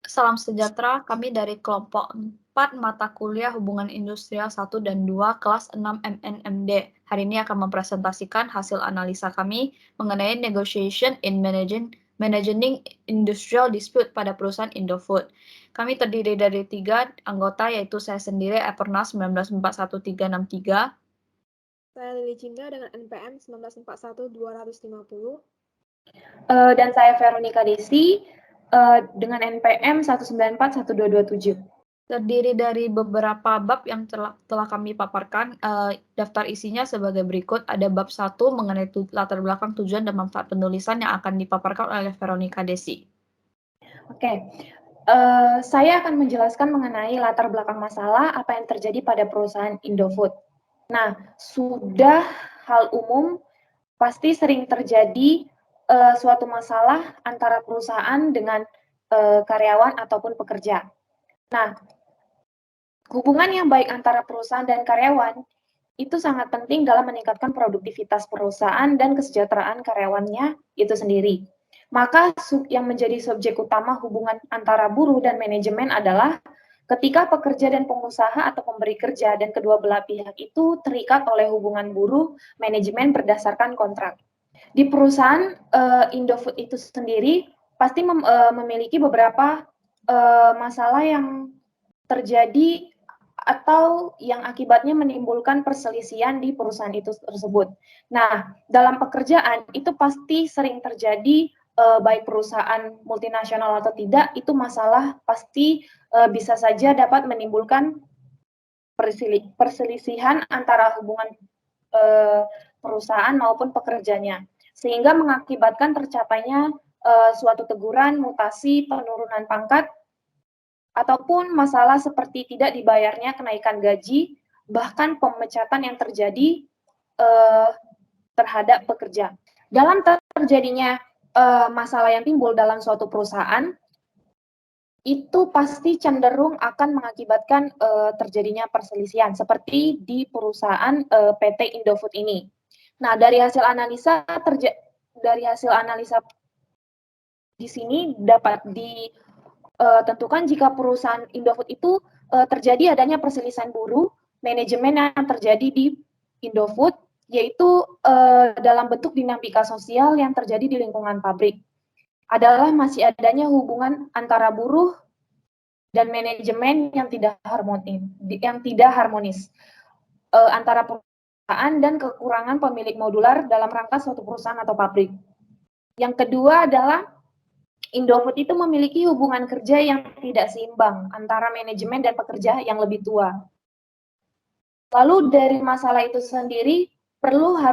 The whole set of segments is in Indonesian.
Salam sejahtera, kami dari kelompok 4 mata kuliah Hubungan Industrial 1 dan 2 kelas 6 MNMD. Hari ini akan mempresentasikan hasil analisa kami mengenai negotiation in managing industrial dispute pada perusahaan Indofood. Kami terdiri dari 3 anggota, yaitu saya sendiri, Epernah 1941-363. Saya Lili Cinda dengan NPM 1941-250. Dan saya Veronica Desi dengan NPM 194-1227. Terdiri dari beberapa bab yang telah kami paparkan. Daftar isinya sebagai berikut. Ada bab 1 mengenai latar belakang, tujuan, dan manfaat penulisan yang akan dipaparkan oleh Veronica Desi. Oke, saya akan menjelaskan mengenai latar belakang masalah apa yang terjadi pada perusahaan Indofood. Nah, sudah hal umum pasti sering terjadi suatu masalah antara perusahaan dengan karyawan ataupun pekerja. Nah, hubungan yang baik antara perusahaan dan karyawan itu sangat penting dalam meningkatkan produktivitas perusahaan dan kesejahteraan karyawannya itu sendiri. Maka yang menjadi subjek utama hubungan antara buruh dan manajemen adalah ketika pekerja dan pengusaha atau pemberi kerja dan kedua belah pihak itu terikat oleh hubungan buruh manajemen berdasarkan kontrak. Di perusahaan Indofood itu sendiri pasti memiliki beberapa masalah yang terjadi atau yang akibatnya menimbulkan perselisihan di perusahaan itu tersebut. Nah, dalam pekerjaan itu pasti sering terjadi baik perusahaan multinasional atau tidak, itu masalah pasti bisa saja dapat menimbulkan perselisihan antara hubungan perusahaan maupun pekerjanya, sehingga mengakibatkan tercapainya suatu teguran, mutasi, penurunan pangkat, ataupun masalah seperti tidak dibayarnya kenaikan gaji, bahkan pemecatan yang terjadi terhadap pekerja. Dalam terjadinya masalah yang timbul dalam suatu perusahaan, itu pasti cenderung akan mengakibatkan terjadinya perselisihan, seperti di perusahaan PT Indofood ini. Nah, dari hasil analisa di sini dapat tentukan jika perusahaan Indofood itu terjadi adanya perselisihan buruh manajemen yang terjadi di Indofood, yaitu dalam bentuk dinamika sosial yang terjadi di lingkungan pabrik adalah masih adanya hubungan antara buruh dan manajemen yang tidak harmonis antara perusahaan dan kekurangan pemilik modular dalam rangka suatu perusahaan atau pabrik. Yang kedua adalah Indofood itu memiliki hubungan kerja yang tidak seimbang antara manajemen dan pekerja yang lebih tua. Lalu dari masalah itu sendiri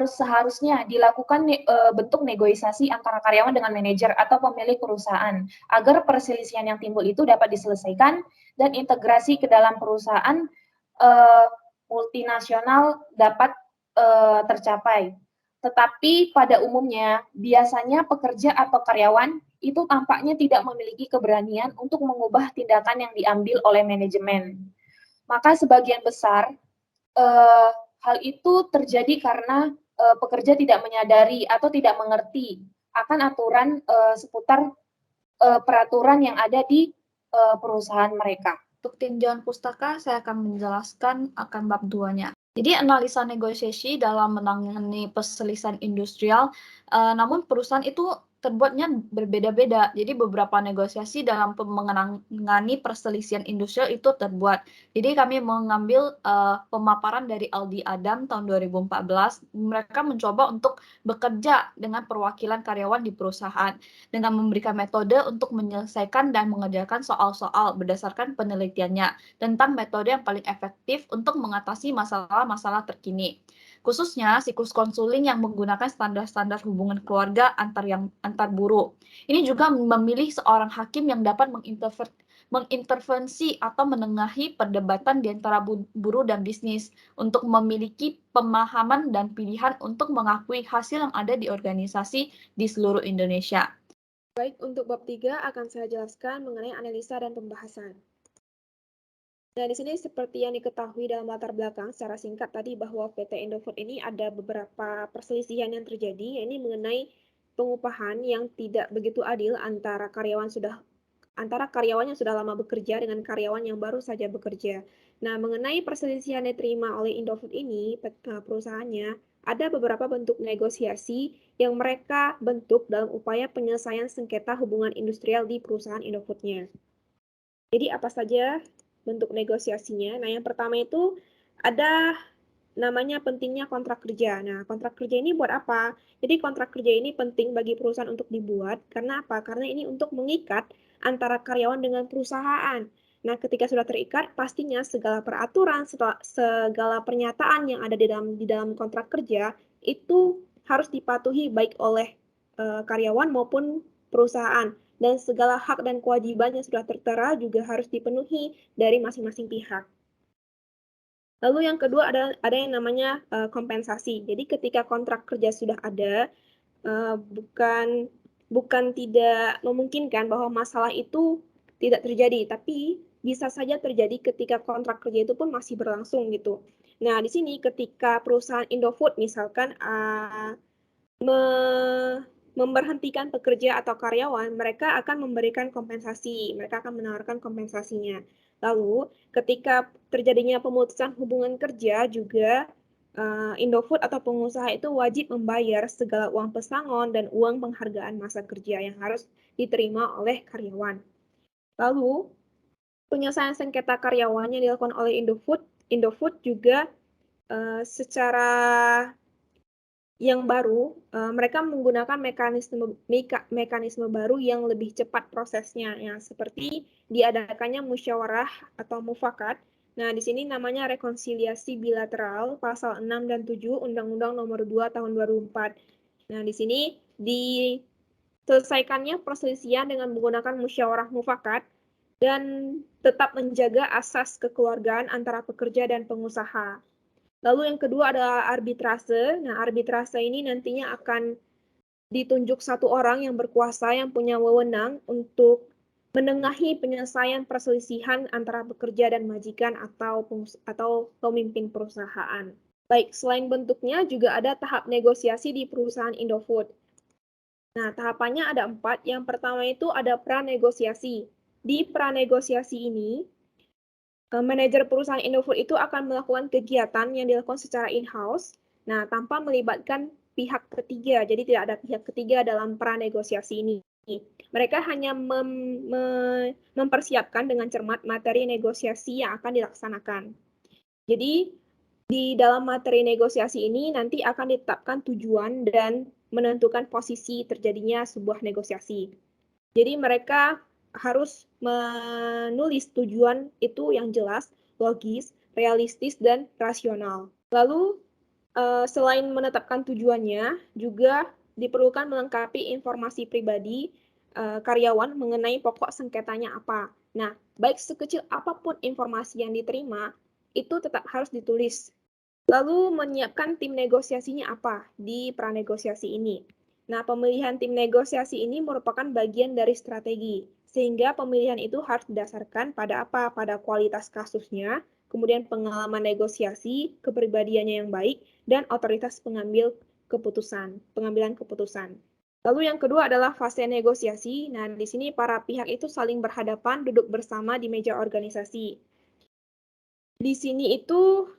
seharusnya dilakukan bentuk negosiasi antara karyawan dengan manajer atau pemilik perusahaan agar perselisihan yang timbul itu dapat diselesaikan dan integrasi ke dalam perusahaan multinasional dapat tercapai. Tetapi pada umumnya, biasanya pekerja atau karyawan itu tampaknya tidak memiliki keberanian untuk mengubah tindakan yang diambil oleh manajemen. Maka sebagian besar hal itu terjadi karena pekerja tidak menyadari atau tidak mengerti akan aturan seputar peraturan yang ada di perusahaan mereka. Untuk tinjauan pustaka, saya akan menjelaskan akan bab 2-nya. Jadi analisa negosiasi dalam menangani perselisihan industrial, namun perusahaan itu terbuatnya berbeda-beda. Jadi beberapa negosiasi dalam menangani perselisihan industrial itu terbuat. Jadi kami mengambil pemaparan dari Aldi Adam tahun 2014. Mereka mencoba untuk bekerja dengan perwakilan karyawan di perusahaan dengan memberikan metode untuk menyelesaikan dan mengerjakan soal-soal berdasarkan penelitiannya tentang metode yang paling efektif untuk mengatasi masalah-masalah terkini. Khususnya siklus konseling yang menggunakan standar-standar hubungan keluarga antar buruh. Ini juga memilih seorang hakim yang dapat mengintervensi atau menengahi perdebatan di antara buruh dan bisnis untuk memiliki pemahaman dan pilihan untuk mengakui hasil yang ada di organisasi di seluruh Indonesia. Baik, untuk bab 3 akan saya jelaskan mengenai analisa dan pembahasan. Nah, di sini seperti yang diketahui dalam latar belakang secara singkat tadi bahwa PT Indofood ini ada beberapa perselisihan yang terjadi, yakni mengenai pengupahan yang tidak begitu adil antara antara karyawan yang sudah lama bekerja dengan karyawan yang baru saja bekerja. Nah, mengenai perselisihan yang diterima oleh Indofood ini, perusahaannya, ada beberapa bentuk negosiasi yang mereka bentuk dalam upaya penyelesaian sengketa hubungan industrial di perusahaan Indofood-nya. Jadi apa saja bentuk negosiasinya? Nah, yang pertama itu ada namanya pentingnya kontrak kerja. Nah, kontrak kerja ini buat apa? Jadi kontrak kerja ini penting bagi perusahaan untuk dibuat. Karena apa? Karena ini untuk mengikat antara karyawan dengan perusahaan. Nah, ketika sudah terikat, pastinya segala peraturan, segala pernyataan yang ada di dalam kontrak kerja itu harus dipatuhi baik oleh karyawan maupun perusahaan. Dan segala hak dan kewajiban yang sudah tertera juga harus dipenuhi dari masing-masing pihak. Lalu yang kedua ada yang namanya kompensasi. Jadi ketika kontrak kerja sudah ada, bukan tidak memungkinkan bahwa masalah itu tidak terjadi, tapi bisa saja terjadi ketika kontrak kerja itu pun masih berlangsung gitu. Nah, di sini ketika perusahaan Indofood misalkan memberhentikan pekerja atau karyawan, mereka akan memberikan kompensasi, mereka akan menawarkan kompensasinya. Lalu, ketika terjadinya pemutusan hubungan kerja juga, Indofood atau pengusaha itu wajib membayar segala uang pesangon dan uang penghargaan masa kerja yang harus diterima oleh karyawan. Lalu, penyelesaian sengketa karyawan yang dilakukan oleh Indofood juga secara yang baru, mereka menggunakan mekanisme baru yang lebih cepat prosesnya, ya, seperti diadakannya musyawarah atau mufakat. Nah, di sini namanya rekonsiliasi bilateral, pasal 6 dan 7 Undang-Undang Nomor 2 Tahun 2004. Nah, di sini diselesaikannya perselisihan dengan menggunakan musyawarah mufakat dan tetap menjaga asas kekeluargaan antara pekerja dan pengusaha. Lalu yang kedua adalah arbitrase. Nah, arbitrase ini nantinya akan ditunjuk satu orang yang berkuasa yang punya wewenang untuk menengahi penyelesaian perselisihan antara pekerja dan majikan atau pemimpin perusahaan. Baik, selain bentuknya juga ada tahap negosiasi di perusahaan Indofood. Nah, tahapannya ada 4. Yang pertama itu ada pranegosiasi. Di pranegosiasi ini, manajer perusahaan Indofood itu akan melakukan kegiatan yang dilakukan secara in-house, nah tanpa melibatkan pihak ketiga, jadi tidak ada pihak ketiga dalam pranegosiasi ini. Mereka hanya mempersiapkan dengan cermat materi negosiasi yang akan dilaksanakan. Jadi, di dalam materi negosiasi ini nanti akan ditetapkan tujuan dan menentukan posisi terjadinya sebuah negosiasi. Jadi mereka harus menulis tujuan itu yang jelas, logis, realistis, dan rasional. Lalu, selain menetapkan tujuannya, juga diperlukan melengkapi informasi pribadi karyawan mengenai pokok sengketanya apa. Nah, baik sekecil apapun informasi yang diterima, itu tetap harus ditulis. Lalu, menyiapkan tim negosiasinya apa di pranegosiasi ini. Nah, pemilihan tim negosiasi ini merupakan bagian dari strategi, sehingga pemilihan itu harus didasarkan pada apa? Pada kualitas kasusnya, kemudian pengalaman negosiasi, kepribadiannya yang baik, dan otoritas pengambilan keputusan. Lalu yang kedua adalah fase negosiasi. Nah, di sini para pihak itu saling berhadapan, duduk bersama di meja organisasi. Di sini itu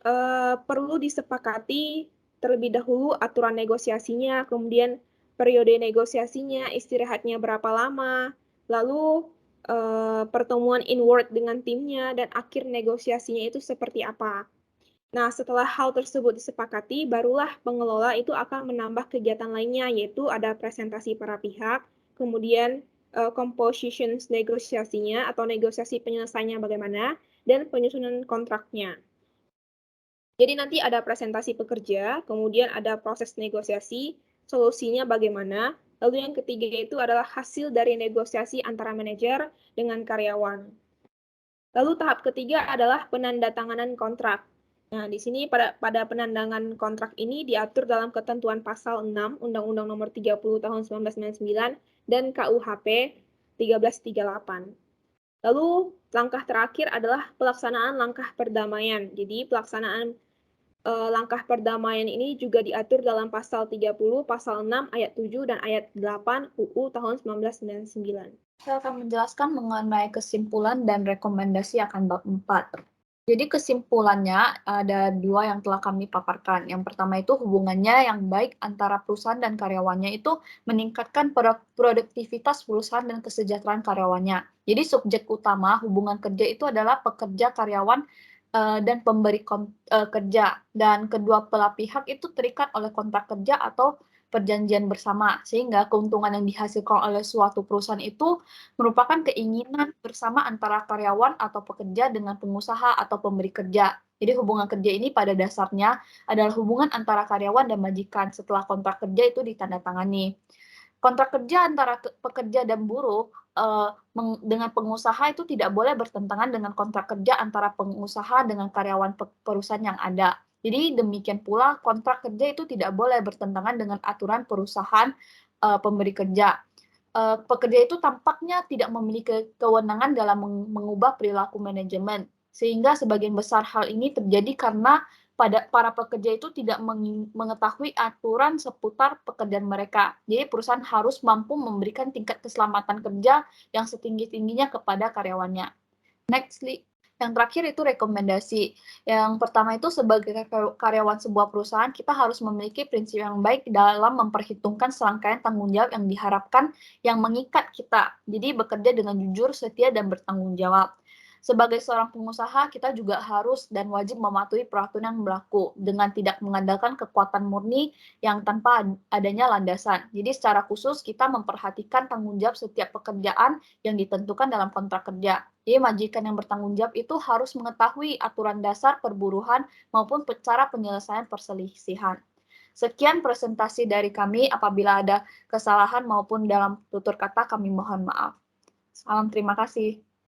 perlu disepakati terlebih dahulu aturan negosiasinya, kemudian periode negosiasinya, istirahatnya berapa lama, lalu pertemuan inward dengan timnya, dan akhir negosiasinya itu seperti apa. Nah, setelah hal tersebut disepakati, barulah pengelola itu akan menambah kegiatan lainnya, yaitu ada presentasi para pihak, kemudian composition negosiasinya atau negosiasi penyelesaiannya bagaimana, dan penyusunan kontraknya. Jadi nanti ada presentasi pekerja, kemudian ada proses negosiasi, solusinya bagaimana, lalu yang ketiga itu adalah hasil dari negosiasi antara manajer dengan karyawan. Lalu tahap ketiga adalah penandatanganan kontrak. Nah, di sini pada penandatanganan kontrak ini diatur dalam ketentuan pasal 6 Undang-Undang Nomor 30 Tahun 1999 dan KUHP 1338. Lalu langkah terakhir adalah pelaksanaan langkah perdamaian. Jadi pelaksanaan Langkah perdamaian ini juga diatur dalam pasal 30, pasal 6, ayat 7, dan ayat 8 UU tahun 1999. Saya akan menjelaskan mengenai kesimpulan dan rekomendasi akan bab 4. Jadi kesimpulannya ada 2 yang telah kami paparkan. Yang pertama itu hubungannya yang baik antara perusahaan dan karyawannya itu meningkatkan produktivitas perusahaan dan kesejahteraan karyawannya. Jadi subjek utama hubungan kerja itu adalah pekerja, karyawan, dan pemberi kerja. Dan kedua belah pihak itu terikat oleh kontrak kerja atau perjanjian bersama, sehingga keuntungan yang dihasilkan oleh suatu perusahaan itu merupakan keinginan bersama antara karyawan atau pekerja dengan pengusaha atau pemberi kerja. Jadi hubungan kerja ini pada dasarnya adalah hubungan antara karyawan dan majikan setelah kontrak kerja itu ditandatangani. Kontrak kerja antara pekerja dan buruh dengan pengusaha itu tidak boleh bertentangan dengan kontrak kerja antara pengusaha dengan karyawan perusahaan yang ada. Jadi demikian pula kontrak kerja itu tidak boleh bertentangan dengan aturan perusahaan pemberi kerja. Pekerja itu tampaknya tidak memiliki kewenangan dalam mengubah perilaku manajemen, sehingga sebagian besar hal ini terjadi karena para pekerja itu tidak mengetahui aturan seputar pekerjaan mereka. Jadi perusahaan harus mampu memberikan tingkat keselamatan kerja yang setinggi-tingginya kepada karyawannya. Next, yang terakhir itu rekomendasi. Yang pertama itu sebagai karyawan sebuah perusahaan, kita harus memiliki prinsip yang baik dalam memperhitungkan serangkaian tanggung jawab yang diharapkan yang mengikat kita. Jadi bekerja dengan jujur, setia, dan bertanggung jawab. Sebagai seorang pengusaha, kita juga harus dan wajib mematuhi peraturan yang berlaku dengan tidak mengandalkan kekuatan murni yang tanpa adanya landasan. Jadi secara khusus kita memperhatikan tanggung jawab setiap pekerjaan yang ditentukan dalam kontrak kerja. Jadi majikan yang bertanggung jawab itu harus mengetahui aturan dasar perburuhan maupun cara penyelesaian perselisihan. Sekian presentasi dari kami. Apabila ada kesalahan maupun dalam tutur kata, kami mohon maaf. Salam, terima kasih.